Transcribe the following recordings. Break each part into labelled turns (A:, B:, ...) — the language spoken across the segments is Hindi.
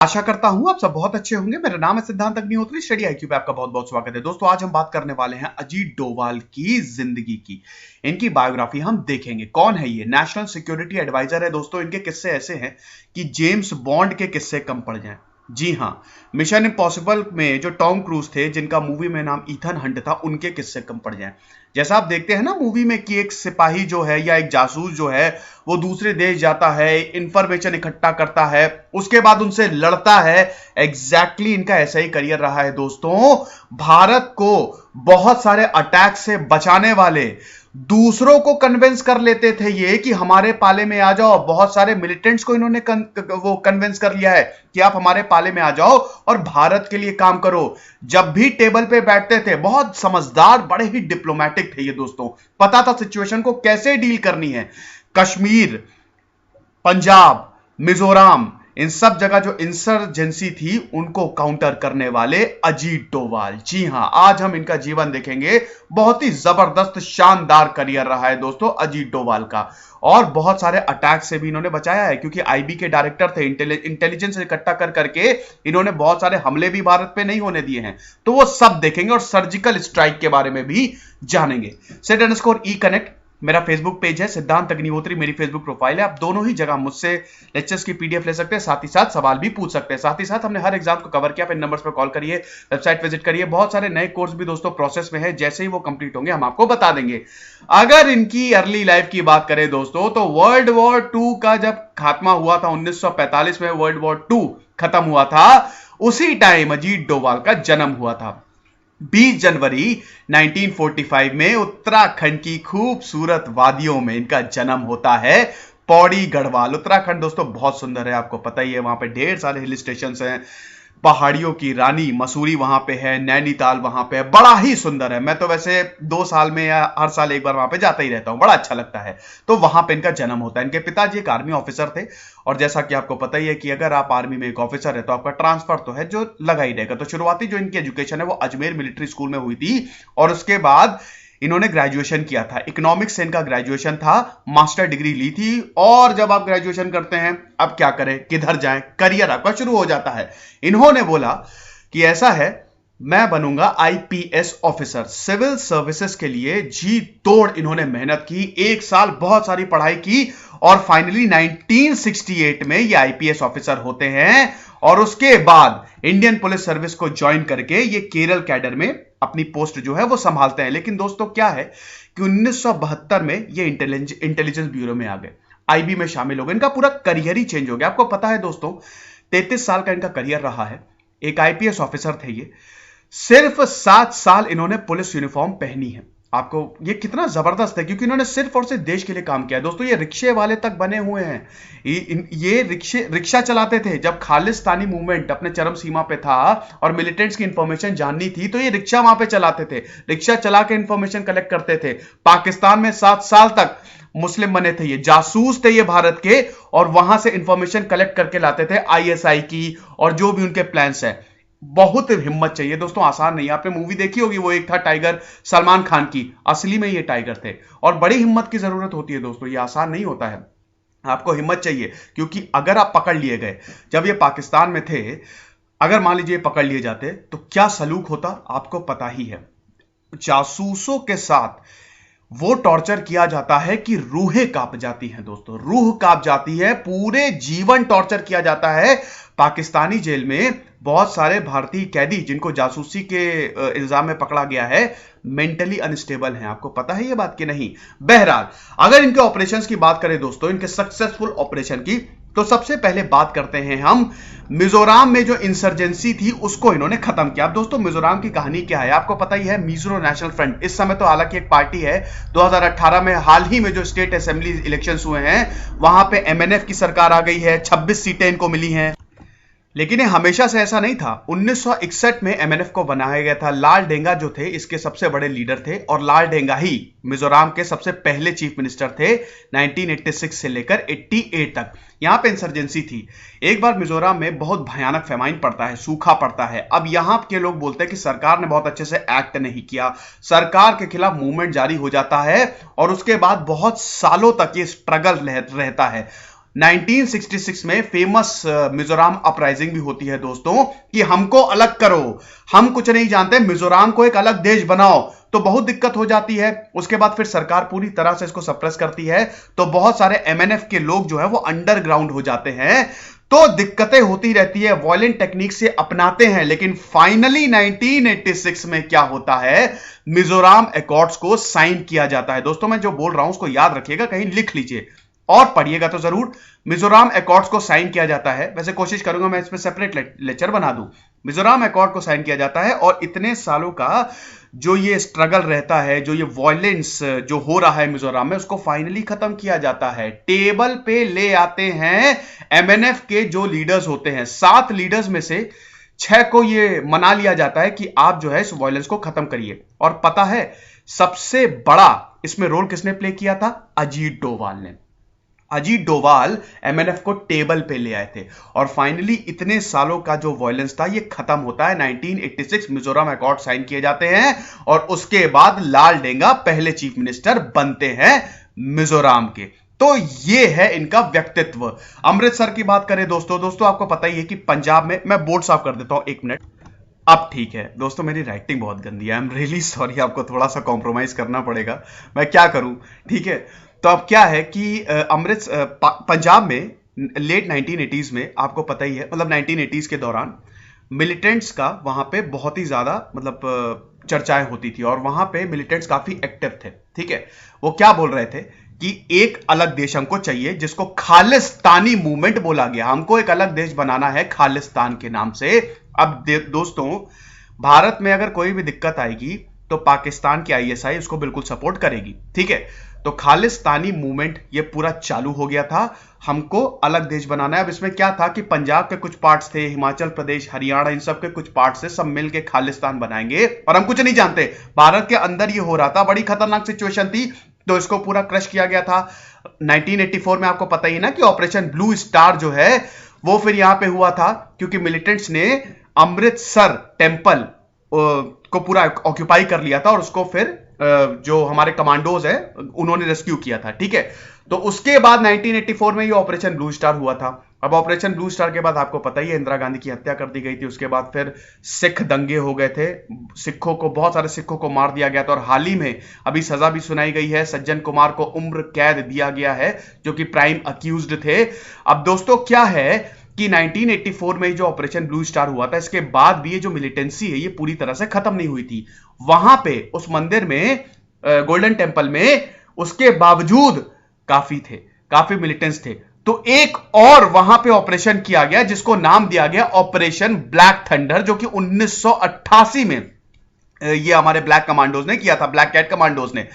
A: आशा करता हूं आप सब बहुत अच्छे होंगे। मेरा नाम है सिद्धांत अग्निहोत्री। स्टडी आईक्यू पे आपका बहुत बहुत स्वागत है। दोस्तों आज हम बात करने वाले हैं अजीत डोभाल की जिंदगी की। इनकी बायोग्राफी हम देखेंगे। कौन है ये? नेशनल सिक्योरिटी एडवाइजर है दोस्तों। इनके किस्से ऐसे हैं कि जेम्स बॉन्ड के किस्से कम पड़ जाएं। जी हां, मिशन इम्पॉसिबल में जो टॉम क्रूज थे, जिनका मूवी में नाम ईथन हंट था, उनके किस्से कम पड़ जाएं। जैसा आप देखते हैं ना मूवी में कि एक सिपाही जो है या एक जासूस जो है वो दूसरे देश जाता है, इंफॉर्मेशन इकट्ठा करता है, उसके बाद उनसे लड़ता है। एग्जैक्टली इनका ऐसा ही करियर रहा है दोस्तों। भारत को बहुत सारे अटैक से बचाने वाले, दूसरों को कन्विंस कर लेते थे ये कि हमारे पाले में आ जाओ। बहुत सारे मिलिटेंट्स को इन्होंने वो कन्विंस कर लिया है कि आप हमारे पाले में आ जाओ और भारत के लिए काम करो। जब भी टेबल पे बैठते थे, बहुत समझदार, बड़े ही डिप्लोमेटिक थे ये दोस्तों। पता था सिचुएशन को कैसे डील करनी है। कश्मीर, पंजाब, मिजोरम, इन सब जगह जो इंसर्जेंसी थी उनको काउंटर करने वाले अजीत डोभाल। जी हां, आज हम इनका जीवन देखेंगे। बहुत ही जबरदस्त शानदार करियर रहा है दोस्तों अजीत डोभाल का, और बहुत सारे अटैक से भी इन्होंने बचाया है, क्योंकि आईबी के डायरेक्टर थे। इंटेलिजेंस इकट्ठा कर करके इन्होंने बहुत सारे हमले भी भारत पे नहीं होने दिए हैं। तो वो सब देखेंगे और सर्जिकल स्ट्राइक के बारे में भी जानेंगे। @e कनेक्ट मेरा फेसबुक पेज है, सिद्धांत अग्निहोत्री मेरी फेसबुक प्रोफाइल है। आप दोनों ही जगह मुझसे लेक्चर्स की पीडीएफ ले सकते हैं, साथ ही साथ सवाल भी पूछ सकते हैं। साथ ही साथ हमने हर एग्जाम को कवर किया। आप इन नंबर्स पर कॉल करिए, वेबसाइट विजिट करिए। बहुत सारे नए कोर्स भी दोस्तों प्रोसेस में है, जैसे ही वो कंप्लीट होंगे हम आपको बता देंगे। अगर इनकी अर्ली लाइफ की बात करें दोस्तों, तो वर्ल्ड वॉर 2 का जब खात्मा हुआ था, 1945 में वर्ल्ड वॉर 2 खत्म हुआ था, उसी टाइम अजीत डोभाल का जन्म हुआ था। 20 जनवरी 1945 में उत्तराखंड की खूबसूरत वादियों में इनका जन्म होता है। पौड़ी गढ़वाल, उत्तराखंड दोस्तों बहुत सुंदर है, आपको पता ही है। वहां पे ढेर सारे हिल स्टेशन हैं। पहाड़ियों की रानी मसूरी वहां पे है, नैनीताल वहां पे है, बड़ा ही सुंदर है। मैं तो वैसे 2 साल में या हर साल एक बार वहां पे जाता ही रहता हूं, बड़ा अच्छा लगता है। तो वहां पे इनका जन्म होता है। इनके पिताजी एक आर्मी ऑफिसर थे, और जैसा कि आपको पता ही है कि अगर आप आर्मी में एक ऑफिसर है तो आपका ट्रांसफर तो है जो लगा ही रहेगा। तो शुरुआती जो इनकी एजुकेशन है वो अजमेर मिलिट्री स्कूल में हुई थी, और उसके बाद इन्होंने ग्रेजुएशन किया था। इकोनॉमिक्स से इनका ग्रेजुएशन था, मास्टर डिग्री ली थी। और जब आप ग्रेजुएशन करते हैं, अब क्या करें, किधर जाएं, करियर आपका शुरू हो जाता है। इन्होंने बोला कि ऐसा है, मैं बनूंगा आईपीएस ऑफिसर। सिविल सर्विसेज के लिए जी तोड़ इन्होंने मेहनत की, 1 साल बहुत सारी पढ़ाई की, और फाइनली 1968 में ये आईपीएस ऑफिसर होते हैं। और उसके बाद इंडियन पुलिस सर्विस को ज्वाइन करके ये केरल कैडर में अपनी पोस्ट जो है वो संभालते हैं। लेकिन दोस्तों क्या है कि 1972 में ये इंटेलिजेंस ब्यूरो में आ गए, आईबी में शामिल हो गए। इनका पूरा करियर ही चेंज हो गया। आपको पता है दोस्तों, 33 साल का इनका करियर रहा है। एक आईपीएस ऑफिसर थे ये। सिर्फ 7 साल इन्होंने पुलिस यूनिफॉर्म पहनी है। आपको ये कितना जबरदस्त है, क्योंकि इन्होंने सिर्फ और सिर्फ देश के लिए काम किया है दोस्तों। ये रिक्शे वाले तक बने हुए हैं। ये रिक्शा चलाते थे जब खालिस्तानी मूवमेंट अपने चरम सीमा पे था और मिलिटेंट्स की इंफॉर्मेशन जाननी थी, तो ये रिक्शा वहां पे चलाते थे। रिक्शा चला के इंफॉर्मेशन कलेक्ट करते थे। पाकिस्तान में 7 साल तक मुस्लिम बने थे ये, जासूस थे ये भारत के, और वहां से इंफॉर्मेशन कलेक्ट करके लाते थे आईएसआई की, और जो भी उनके प्लान्स है। बहुत हिम्मत चाहिए दोस्तों, आसान नहीं है। आपने मूवी देखी होगी, वो एक था टाइगर, सलमान खान की, असली में ये टाइगर थे। और बड़ी हिम्मत की जरूरत होती है दोस्तों, ये आसान नहीं होता है। आपको हिम्मत चाहिए, क्योंकि अगर आप पकड़ लिए गए, जब ये पाकिस्तान में थे, अगर मान लीजिए पकड़ लिए जाते तो क्या सलूक होता आपको पता ही है। जासूसों के साथ वो टॉर्चर किया जाता है कि रूहें कांप जाती हैं दोस्तों, रूह कांप जाती है। पूरे जीवन टॉर्चर किया जाता है पाकिस्तानी जेल में। बहुत सारे भारतीय कैदी जिनको जासूसी के इल्जाम में पकड़ा गया है, मेंटली अनस्टेबल हैं। आपको पता है ये बात कि नहीं? बहरहाल, अगर इनके ऑपरेशंस की बात करें दोस्तों, इनके सक्सेसफुल ऑपरेशन की, तो सबसे पहले बात करते हैं हम मिजोरम में जो इंसर्जेंसी थी उसको इन्होंने खत्म किया। अब दोस्तों मिजोरम की कहानी क्या है आपको पता ही है। मिजो नेशनल फ्रंट इस समय तो हालांकि एक पार्टी है। 2018 में हाल ही में जो स्टेट असेंबली इलेक्शंस हुए हैं, वहां पे एमएनएफ की सरकार आ गई है, 26 सीटें इनको मिली हैं। लेकिन ये हमेशा से ऐसा नहीं था। 1961 में एमएनएफ को बनाया गया था। लाल डेंगा जो थे इसके सबसे बड़े लीडर थे, और लाल डेंगा ही मिजोरम के सबसे पहले चीफ मिनिस्टर थे 1986 से लेकर 88 तक। यहां पे इंसर्जेंसी थी। एक बार मिजोरम में बहुत भयानक फेमाइन पड़ता है, सूखा पड़ता है। अब यहां के लोग बोलते हैं कि सरकार ने बहुत अच्छे से एक्ट नहीं किया। सरकार के खिलाफ मूवमेंट जारी हो जाता है, और उसके बाद बहुत सालों तक ये स्ट्रगल रहता है। 1966 में फेमस मिजोरम अपराइजिंग भी होती है दोस्तों, कि हमको अलग करो, हम कुछ नहीं जानते, मिजोरम को एक अलग देश बनाओ। तो बहुत दिक्कत हो जाती है। उसके बाद फिर सरकार पूरी तरह से इसको सप्रेस करती है, तो बहुत सारे एमएनएफ के लोग जो है वो अंडरग्राउंड हो जाते हैं। तो दिक्कतें होती रहती है, वायलेंट टेक्निक से अपनाते हैं, लेकिन फाइनली 1986 में क्या होता है, मिजोरम अकॉर्ड्स को साइन किया जाता है। दोस्तों मैं जो बोल रहा हूं उसको याद रखिएगा, कहीं लिख लीजिए और पढ़िएगा तो जरूर। मिजोरम अकॉर्ड्स को साइन किया जाता है, वैसे कोशिश करूंगा मैं इस पर सेपरेट लेक्चर बना दूं। मिजोरम अकॉर्ड को साइन किया जाता है और इतने सालों का जो ये स्ट्रगल रहता है, जो ये वायलेंस जो हो रहा है मिजोरम में, उसको फाइनली खत्म किया जाता है। टेबल पे ले आते हैं एमएनएफ के जो लीडर्स होते हैं, 7 लीडर्स में से 6 को ये मना लिया जाता है कि आप जो है इस वायलेंस को खत्म करिए। और पता है सबसे बड़ा इसमें रोल किसने प्ले किया था? अजीत डोभाल ने। अजीत डोभाल एमएनएफ को टेबल पे ले आए थे और फाइनली इतने सालों का जो वायलेंस था ये खत्म होता है। 1986 मिजोरम अकॉर्ड साइन किए जाते हैं और उसके बाद लाल डेंगा पहले चीफ मिनिस्टर बनते हैं मिजोरम के। तो ये है इनका व्यक्तित्व। अमृतसर की बात करें दोस्तों आपको पता ही है कि पंजाब में, मैं बोर्ड साफ कर देता हूं 1 मिनट। अब ठीक है दोस्तों, मेरी राइटिंग बहुत गंदी है, आई एम रियली सॉरी, आपको थोड़ा सा कॉम्प्रोमाइज करना पड़ेगा, मैं क्या करूं, ठीक है। तो अब क्या है कि पंजाब में लेट 1980s में आपको पता ही है, मतलब 1980s के दौरान मिलिटेंट्स का वहां पे बहुत ही ज्यादा मतलब चर्चाएं होती थी और वहां पे मिलिटेंट्स काफी एक्टिव थे, ठीक है। वो क्या बोल रहे थे कि एक अलग देश हमको चाहिए जिसको खालिस्तानी मूवमेंट बोला गया, हमको एक अलग देश बनाना है खालिस्तान के नाम से। अब दोस्तों भारत में अगर कोई भी दिक्कत आएगी तो पाकिस्तान की आईएसआई उसको बिल्कुल सपोर्ट करेगी, ठीक है। तो खालिस्तानी मूवमेंट ये पूरा चालू हो गया था, हमको अलग देश बनाना है। अब इसमें क्या था कि पंजाब के कुछ पार्ट्स थे, हिमाचल प्रदेश, हरियाणा, इन सब के कुछ पार्ट्स से सब मिलके खालिस्तान बनाएंगे और हम कुछ नहीं जानते, भारत के अंदर ये हो रहा था। बड़ी खतरनाक सिचुएशन थी, तो इसको पूरा क्रश किया गया था। 1984 में आपको पता ही ना कि ऑपरेशन ब्लू स्टार जो है वो फिर यहां पे हुआ था, क्योंकि मिलिटेंट्स ने अमृतसर टेम्पल को पूरा ऑक्यूपाई कर लिया था और उसको फिर जो हमारे कमांडोज हैं उन्होंने रेस्क्यू किया था, ठीक है। तो उसके बाद 1984 में ये ऑपरेशन ब्लू स्टार हुआ था। अब ऑपरेशन ब्लू स्टार के बाद आपको पता ही है इंदिरा गांधी की हत्या कर दी गई थी। उसके बाद फिर सिख दंगे हो गए थे, सिखों को, बहुत सारे सिखों को मार दिया गया था और हाल ही में अभी सजा भी सुनाई गई है, सज्जन कुमार को उम्र कैद दिया गया है जो कि प्राइम अक्यूज्ड थे। अब दोस्तों क्या है कि 1984 में जो ऑपरेशन ब्लू स्टार हुआ था, इसके बाद भी ये जो मिलिटेंसी है ये पूरी तरह से खत्म नहीं हुई थी। वहां पे उस मंदिर में, गोल्डन टेम्पल में, उसके बावजूद काफी मिलिटेंट्स थे। तो एक और वहां पे ऑपरेशन किया गया जिसको नाम दिया गया ऑपरेशन ब्लैक थंडर, जो कि 1988 में ये हमारे ब्लैक कमांडोज ने किया था, ब्लैक कैट कमांडोज ने।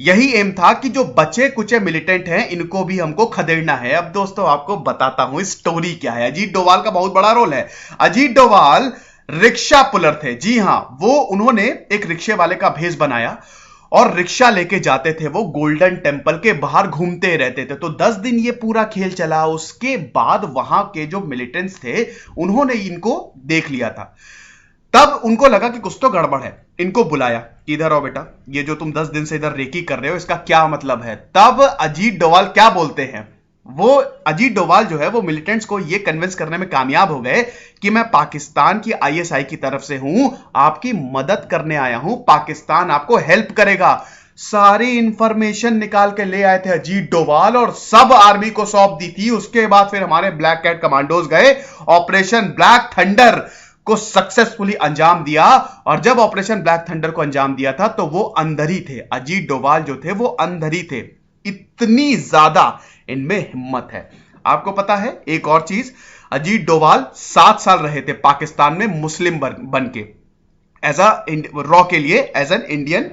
A: यही एम था कि जो बचे कुचे मिलिटेंट हैं इनको भी हमको खदेड़ना है। अब दोस्तों आपको बताता हूं स्टोरी क्या है। अजीत डोभाल का बहुत बड़ा रोल है। अजीत डोभाल रिक्शा पुलर थे, जी हां, वो उन्होंने एक रिक्शे वाले का भेष बनाया और रिक्शा लेके जाते थे, वो गोल्डन टेम्पल के बाहर घूमते रहते थे। तो 10 दिन ये पूरा खेल चला। उसके बाद वहां के जो मिलिटेंट्स थे उन्होंने इनको देख लिया था, तब उनको लगा कि कुछ तो गड़बड़ है, इनको बुलाया, इधर आओ बेटा, ये जो तुम 10 दिन से इधर रेकी कर रहे हो इसका क्या मतलब है। तब अजीत डोभाल क्या बोलते हैं, वो अजीत डोभाल जो है वो मिलिटेंट्स को ये कन्विंस करने में कामयाब हो गए कि मैं पाकिस्तान की आईएसआई की तरफ से हूं, आपकी मदद करने आया हूं, पाकिस्तान आपको हेल्प करेगा। सारी इंफॉर्मेशन निकाल के ले आए थे अजीत डोभाल और सब आर्मी को सौंप दी थी। उसके बाद फिर हमारे ब्लैक कैट कमांडोज गए, ऑपरेशन ब्लैक थंडर को सक्सेसफुली अंजाम दिया। और जब ऑपरेशन ब्लैक थंडर को अंजाम दिया था तो वो अंदर ही थे, अजीत डोभाल जो थे वो अंदर ही थे। इतनी ज्यादा इनमें हिम्मत है। आपको पता है एक और चीज, अजीत डोभाल 7 साल रहे थे पाकिस्तान में मुस्लिम बन के, एज रॉ के लिए, एज एन इंडियन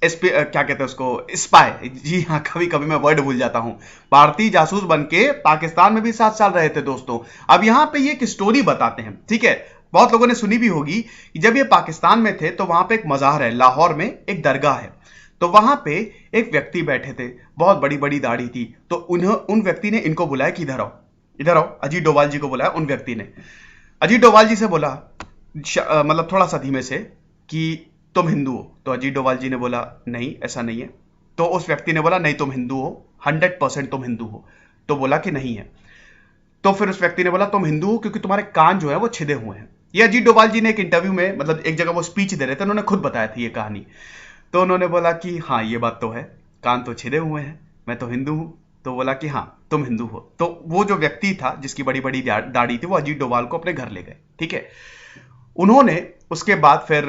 A: क्या कहते हैं उसको, स्पाई। जी हाँ, कभी कभी मैं वर्ड भूल जाता हूं। भारतीय जासूस बनके पाकिस्तान में भी 7 साल रहे थे दोस्तों। अब यहां पे ये एक स्टोरी बताते हैं, ठीक है, बहुत लोगों ने सुनी भी होगी कि जब ये पाकिस्तान में थे तो वहां पे एक मज़ार है, लाहौर में एक दरगाह है। तो वहां पे एक व्यक्ति बैठे थे, बहुत बड़ी बड़ी दाढ़ी थी। तो उन व्यक्ति ने इनको बुलाया कि इधर आओ, इधर आओ। अजीत डोभाल जी को बुलाया उन व्यक्ति ने। अजीत डोभाल जी से बोला, मतलब थोड़ा सा धीमे से, कि तुम हिंदू हो। तो अजीत डोभाल जी ने बोला नहीं ऐसा नहीं है। तो उस व्यक्ति ने बोला नहीं तुम हिंदू हो, 100% तुम हिंदू हो। तो बोला कि नहीं है। तो फिर उस व्यक्ति ने बोला तुम हिंदू हो क्योंकि तुम्हारे कान जो है वो छिदे हुए हैं। ये अजीत डोभाल जी ने एक इंटरव्यू में, मतलब एक जगह वो स्पीच दे रहे थे, उन्होंने खुद बताया था ये कहानी। तो उन्होंने बोला कि हाँ ये बात तो है, कान तो छिदे हुए हैं, मैं तो हिंदू हूं। तो बोला कि हाँ तुम हिंदू हो। तो वो जो व्यक्ति था जिसकी बड़ी बड़ी दाढ़ी थी, वो अजीत डोभाल को अपने घर ले गए, ठीक है। उन्होंने उसके बाद फिर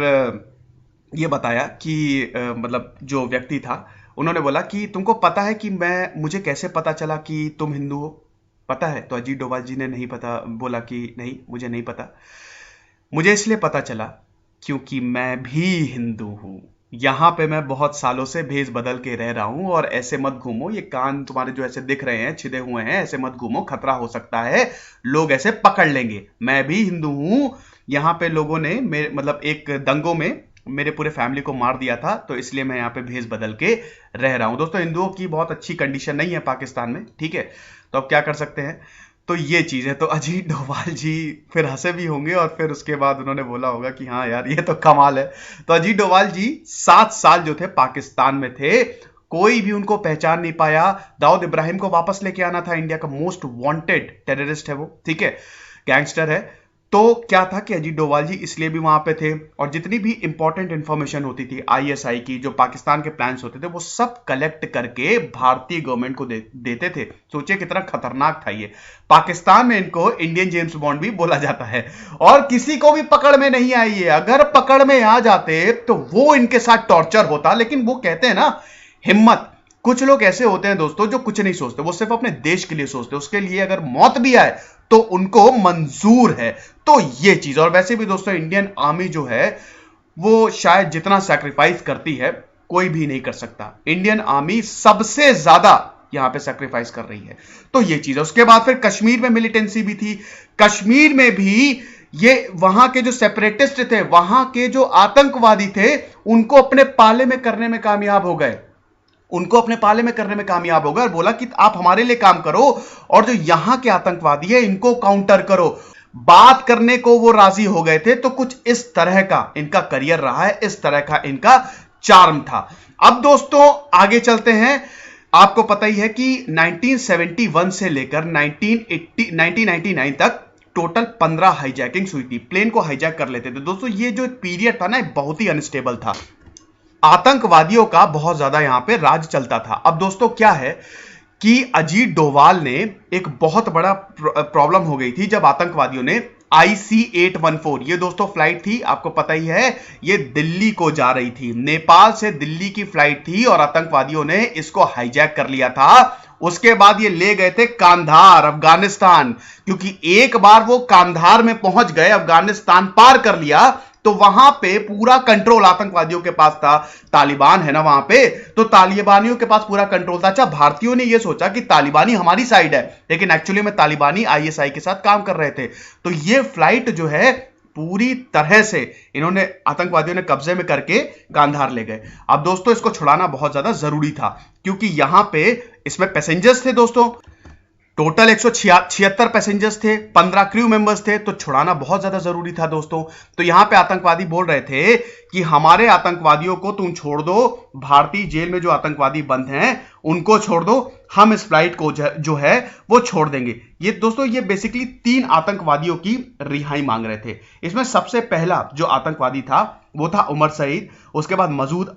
A: ये बताया कि मतलब जो व्यक्ति था, उन्होंने बोला कि तुमको पता है कि मुझे कैसे पता चला कि तुम हिंदू हो, पता है? तो अजीत डोभाल जी ने नहीं पता, बोला कि नहीं मुझे नहीं पता, मुझे इसलिए पता चला क्योंकि मैं भी हिंदू हूं, यहां पे मैं बहुत सालों से भेष बदल के रह रहा हूं, और ऐसे मत घूमो, ये कान तुम्हारे जो ऐसे दिख रहे हैं छिदे हुए हैं, ऐसे मत घूमो, खतरा हो सकता है, लोग ऐसे पकड़ लेंगे। मैं भी हिंदू हूं, यहाँ पे लोगों ने मतलब एक दंगों में मेरे पूरे फैमिली को मार दिया था, तो इसलिए मैं यहाँ पे भेष बदल के रह रहा हूं। दोस्तों हिंदुओं की बहुत अच्छी कंडीशन नहीं है पाकिस्तान में, ठीक है, तो अब क्या कर सकते हैं। तो ये चीज है। तो अजीत डोभाल जी फिर हंसे भी होंगे, और फिर उसके बाद उन्होंने बोला होगा कि हाँ यार ये तो कमाल है। तो अजीत डोभाल जी 7 साल जो थे पाकिस्तान में थे, कोई भी उनको पहचान नहीं पाया। दाऊद इब्राहिम को वापस लेके आना था, इंडिया का मोस्ट वांटेड टेररिस्ट है वो, ठीक है, गैंगस्टर है। तो क्या था कि अजीत डोभाल जी इसलिए भी वहां पे थे, और जितनी भी इंपॉर्टेंट इंफॉर्मेशन होती थी आईएसआई की, जो पाकिस्तान के प्लान्स होते थे, वो सब कलेक्ट करके भारतीय गवर्नमेंट को देते थे। सोचिए कितना खतरनाक था ये। पाकिस्तान में इनको इंडियन जेम्स बॉन्ड भी बोला जाता है, और किसी को भी पकड़ में नहीं आई है। अगर पकड़ में आ जाते तो वो इनके साथ टॉर्चर होता, लेकिन वो कहते हैं ना हिम्मत। कुछ लोग ऐसे होते हैं दोस्तों जो कुछ नहीं सोचते, वो सिर्फ अपने देश के लिए सोचते, उसके लिए अगर मौत भी आए तो उनको मंजूर है। तो ये चीज, और वैसे भी दोस्तों इंडियन आर्मी जो है वो शायद जितना सैक्रिफाइस करती है कोई भी नहीं कर सकता। इंडियन आर्मी सबसे ज्यादा यहां पे सैक्रिफाइस कर रही है। तो ये चीज है। उसके बाद फिर कश्मीर में मिलिटेंसी भी थी। कश्मीर में भी ये वहां के जो सेपरेटिस्ट थे, वहां के जो आतंकवादी थे, उनको अपने पाले में करने में कामयाब हो गए, उनको अपने पाले में करने में कामयाब हो गए, और बोला कि आप हमारे लिए काम करो, और जो यहां के आतंकवादी है इनको काउंटर करो। बात करने को वो राजी हो गए थे। तो कुछ इस तरह का इनका करियर रहा है, इस तरह का इनका चार्म था। अब दोस्तों आगे चलते हैं। आपको पता ही है कि 1971 से लेकर 1999 तक टोटल 15 हाईजैकिंग्स हुई थी। प्लेन को हाईजैक कर लेते थे दोस्तों। ये जो पीरियड था ना, बहुत ही अनस्टेबल था, आतंकवादियों का बहुत ज्यादा यहां पे राज चलता था। अब दोस्तों क्या है कि अजीत डोभाल ने एक बहुत बड़ा प्रॉब्लम हो गई थी जब आतंकवादियों ने IC-814, ये दोस्तों फ्लाइट थी, आपको पता ही है, ये दिल्ली को जा रही थी, नेपाल से दिल्ली की फ्लाइट थी, और आतंकवादियों ने इसको हाईजैक कर लिया था। उसके बाद ये ले गए थे कांधार, अफगानिस्तान, क्योंकि एक बार वो कांधार में पहुंच गए, अफगानिस्तान पार कर लिया, तो वहां पे पूरा कंट्रोल आतंकवादियों के पास था। तालिबान है ना वहां पे, तो तालिबानियों के पास पूरा कंट्रोल था। अच्छा, भारतीयों ने यह सोचा कि तालिबानी हमारी साइड है, लेकिन एक्चुअली में तालिबानी ISI के साथ काम कर रहे थे। तो ये फ्लाइट जो है पूरी तरह से इन्होंने, आतंकवादियों ने कब्जे में करके कांधार ले गए। अब दोस्तों इसको छुड़ाना बहुत ज्यादा जरूरी था, क्योंकि यहां पे इसमें पैसेंजर्स थे दोस्तों, टोटल 176 पैसेंजर्स थे, 15 क्रू मेंबर्स थे, तो छुड़ाना बहुत ज्यादा जरूरी था दोस्तों। तो यहां पे आतंकवादी बोल रहे थे कि हमारे आतंकवादियों को तुम छोड़ दो, भारतीय जेल में जो आतंकवादी बंद हैं उनको छोड़ दो, हम इस फ्लाइट को जो है वो छोड़ देंगे। ये दोस्तों ये बेसिकली 3 आतंकवादियों की रिहाई मांग रहे थे। इसमें सबसे पहला जो आतंकवादी था वो था उमर सईद, उसके बाद मसूद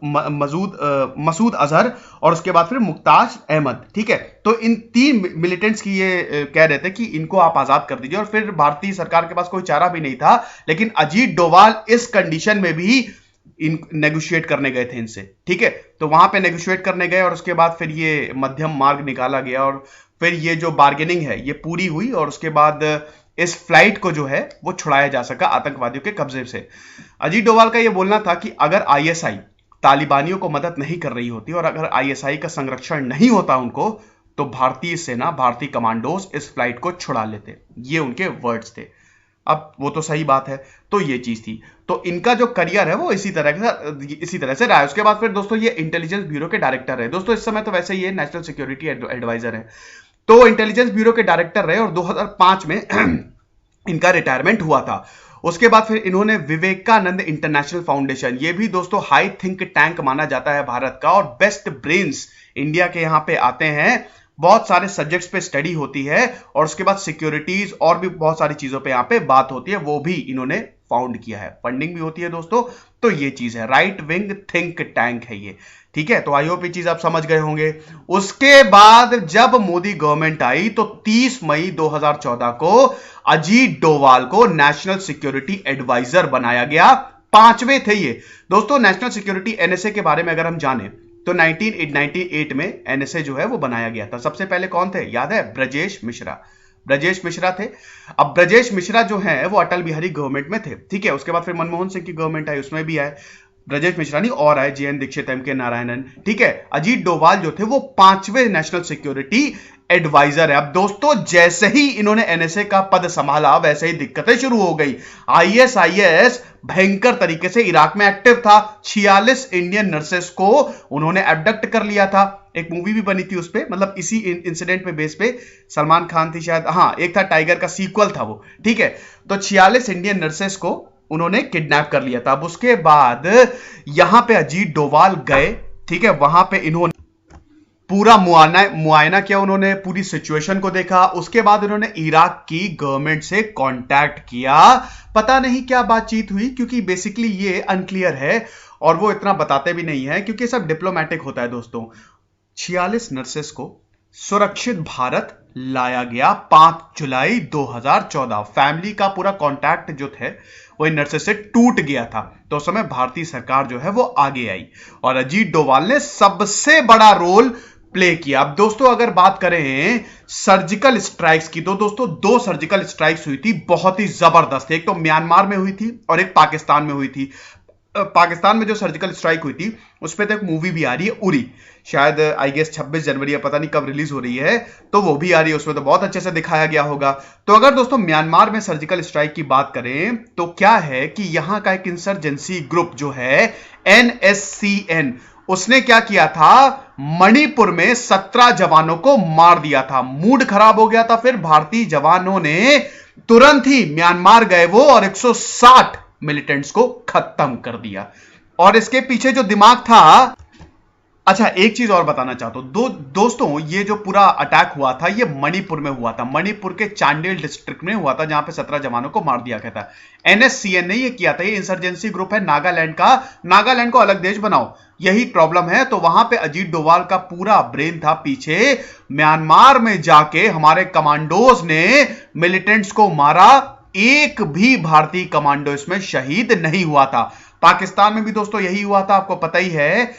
A: अजहर, और उसके बाद फिर मुक्ताज अहमद, ठीक है। तो इन 3 मिलिटेंट्स की ये कह रहे थे कि इनको आप आजाद कर दीजिए, और फिर भारतीय सरकार के पास कोई चारा भी नहीं था, लेकिन अजीत डोभाल इस कंडीशन में भी नेगोशिएट करने गए थे इनसे, ठीक है। तो वहां पे नेगोशिएट करने गए, और उसके बाद फिर ये मध्यम मार्ग निकाला गया, और फिर ये जो बार्गेनिंग है ये पूरी हुई, और उसके बाद इस फ्लाइट को जो है वो छुड़ाया जा सका आतंकवादियों के कब्जे से। अजीत डोभाल का ये बोलना था कि अगर ISI तालिबानियों को मदद नहीं कर रही होती, और अगर ISI का संरक्षण नहीं होता उनको, तो भारतीय सेना, भारतीय कमांडोज इस फ्लाइट को छुड़ा लेते। ये उनके वर्ड्स थे। अब वो तो सही बात है। तो ये चीज थी। तो इनका जो करियर है वो इसी तरह से रहा है। उसके बाद फिर दोस्तों ये इंटेलिजेंस ब्यूरो के डायरेक्टर है दोस्तों, इस समय तो वैसे ही ये नेशनल सिक्योरिटी एडवाइजर है। तो इंटेलिजेंस ब्यूरो के डायरेक्टर रहे, और 2005 में इनका रिटायरमेंट हुआ था। उसके बाद फिर इन्होंने विवेकानंद इंटरनेशनल फाउंडेशन, ये भी दोस्तों हाई थिंक टैंक माना जाता है भारत का, और बेस्ट ब्रेन्स इंडिया के यहां पे आते हैं बहुत सारे सब्जेक्ट्स पे स्टडी होती है और उसके बाद सिक्योरिटीज और भी बहुत सारी चीजों पे यहां पे बात होती है, वो भी इन्होंने फाउंड किया है। फंडिंग भी होती है दोस्तों, तो ये चीज है, राइट विंग थिंक टैंक है ये, ठीक है। तो आई होप ये चीज आप समझ गए होंगे। उसके बाद जब मोदी गवर्नमेंट आई तो 30 मई 2014 को अजीत डोवाल को नेशनल सिक्योरिटी एडवाइजर बनाया गया। पांचवें थे ये दोस्तों। नेशनल सिक्योरिटी एनएसए के बारे में अगर हम जाने तो 1998 में एनएसए जो है वो बनाया गया था। सबसे पहले कौन थे याद है? ब्रजेश मिश्रा। ब्रजेश मिश्रा थे। अब ब्रजेश मिश्रा जो है वो अटल बिहारी गवर्नमेंट में थे, ठीक है। उसके बाद फिर मनमोहन सिंह की गवर्नमेंट आई, उसमें भी आए। ब्रजेश मिश्रा नहीं और आए, जेएन दीक्षित, एम के नारायणन, ठीक है। अजीत डोभाल जो थे वो पांचवें नेशनल सिक्योरिटी एडवाइजर है। अब दोस्तों जैसे ही इन्होंने एनएसए का पद संभाला वैसे ही दिक्कतें शुरू हो गई। आईएसआईएस भयंकर तरीके से इराक में एक्टिव था। 46 इंडियन नर्सेस को उन्होंने एबडक्ट कर लिया था। एक मूवी भी बनी थी उस पे, मतलब इसी इंसिडेंट पे बेस पे, सलमान खान थी शायद, हाँ एक था, टाइगर का सीक्वल था वो, ठीक है। तो 46 इंडियन नर्सेस को उन्होंने किडनैप कर लिया था। अब उसके बाद यहां पे अजीत डोभाल गए, ठीक है। वहां पे इन्होंने पूरा मुआयना किया, उन्होंने पूरी सिचुएशन को देखा। उसके बाद उन्होंने इराक की गवर्नमेंट से कांटेक्ट किया। पता नहीं क्या बातचीत हुई, क्योंकि बेसिकली ये अनक्लियर है और वो इतना बताते भी नहीं है, क्योंकि सब डिप्लोमेटिक होता है दोस्तों। 46 नर्सेस को सुरक्षित भारत लाया गया 5 जुलाई 2014। फैमिली का पूरा कांटेक्ट जो थे वो इन नर्सेस से टूट गया था। तो उस समय भारतीय सरकार जो है वो आगे आई और अजीत डोभाल ने सबसे बड़ा रोल प्ले किया। अब दोस्तों अगर बात करें सर्जिकल स्ट्राइक्स की, तो दोस्तों 2 सर्जिकल स्ट्राइक्स हुई थी, बहुत ही जबरदस्त। एक तो म्यांमार में हुई थी और एक पाकिस्तान में हुई थी। पाकिस्तान में जो सर्जिकल स्ट्राइक हुई थी उस पर तो एक मूवी भी आ रही है, उरी, शायद आई गेस 26 जनवरी या पता नहीं कब रिलीज हो रही है, तो वो भी आ रही है, उसमें तो बहुत अच्छे से दिखाया गया होगा। तो अगर दोस्तों म्यांमार में सर्जिकल स्ट्राइक की बात करें तो क्या है कि यहां का एक इंसर्जेंसी ग्रुप जो है NSCN, उसने क्या किया था, मणिपुर में 17 जवानों को मार दिया था। मूड खराब हो गया था, फिर भारतीय जवानों ने तुरंत ही म्यांमार गए वो और 160 मिलिटेंट्स को खत्म कर दिया। और इसके पीछे जो दिमाग था, अच्छा एक चीज और बताना चाहता हूं दोस्तों, ये जो पूरा अटैक हुआ था ये मणिपुर में हुआ था। मणिपुर के चांडेल डिस्ट्रिक्ट में हुआ था, जहां पे 17 जवानों को मार दिया गया था। NSCN ने ये किया था। ये इंसर्जेंसी ग्रुप है नागालैंड का। नागालैंड को अलग देश बनाओ, यही प्रॉब्लम है। तो वहां पे अजीत डोभाल का पूरा ब्रेन था पीछे। म्यांमार में जाके हमारे कमांडोज ने मिलिटेंट्स को मारा, एक भी भारतीय कमांडो इसमें शहीद नहीं हुआ था। पाकिस्तान में भी दोस्तों यही हुआ था, आपको पता ही है।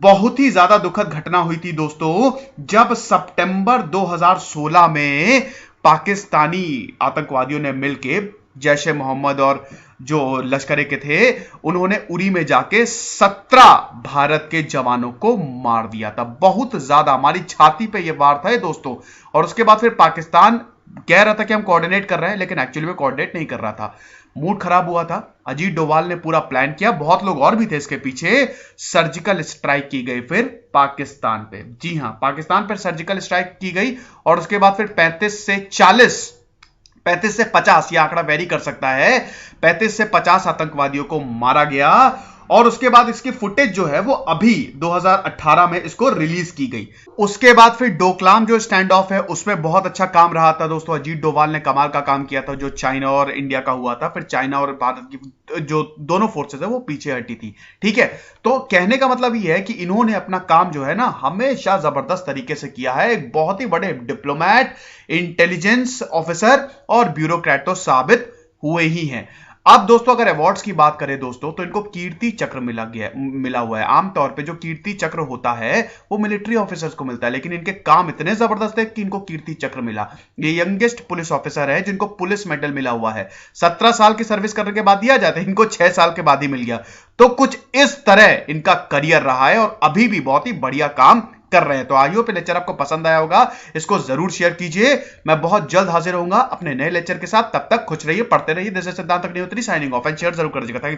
A: बहुत ही ज्यादा दुखद घटना हुई थी दोस्तों, जब सितंबर 2016 में पाकिस्तानी आतंकवादियों ने मिलकर जैश ए मोहम्मद और जो लश्कर के थे, उन्होंने उरी में जाके 17 भारत के जवानों को मार दिया था। बहुत ज्यादा हमारी छाती पे यह वार था दोस्तों। और उसके बाद फिर पाकिस्तान कह रहा था कि हम कोऑर्डिनेट कर रहे हैं, लेकिन एक्चुअली में कोऑर्डिनेट नहीं कर रहा था। मूड खराब हुआ था। अजीत डोभाल ने पूरा प्लान किया, बहुत लोग और भी थे इसके पीछे। सर्जिकल स्ट्राइक की गई फिर पाकिस्तान पे, जी हां पाकिस्तान पर सर्जिकल स्ट्राइक की गई। और उसके बाद फिर 35 से 50, यह आंकड़ा वेरी कर सकता है, 35 से 50 आतंकवादियों को मारा गया। और उसके बाद इसकी फुटेज जो है वो अभी 2018 में इसको रिलीज की गई। उसके बाद फिर डोकलाम जो स्टैंड ऑफ है उसमें बहुत अच्छा काम रहा था दोस्तों। अजीत डोभाल ने कमाल का काम किया था, जो चाइना और इंडिया का हुआ था। फिर चाइना और भारत की जो दोनों फोर्सेस है वो पीछे हटी थी, ठीक है। तो कहने का मतलब ये है कि इन्होंने अपना काम जो है ना हमेशा जबरदस्त तरीके से किया है। एक बहुत ही बड़े डिप्लोमैट, इंटेलिजेंस ऑफिसर और ब्यूरोक्रेट तो साबित हुए ही हैं। अब दोस्तों अगर अवार्ड्स की बात करें दोस्तों, तो इनको कीर्ति चक्र मिला हुआ है। आमतौर पे जो कीर्ति चक्र होता है वो मिलिट्री ऑफिसर्स को मिलता है, लेकिन इनके काम इतने जबरदस्त है कि इनको कीर्ति चक्र मिला। ये यंगेस्ट पुलिस ऑफिसर है जिनको पुलिस मेडल मिला हुआ है। 17 साल की सर्विस करने के बाद दिया जाता है, इनको 6 साल के बाद ही मिल गया। तो कुछ इस तरह इनका करियर रहा है और अभी भी बहुत ही बढ़िया काम कर रहे हैं। तो आई होप लेक्चर आपको पसंद आया होगा, इसको जरूर शेयर कीजिए। मैं बहुत जल्द हाजिर होऊंगा अपने नए लेक्चर के साथ। तब तक खुश रहिए, पढ़ते रहिए। दिस इज सिद्धांत Agnihotri signing off, and share जरूर कर दीजिएगा। Thank you.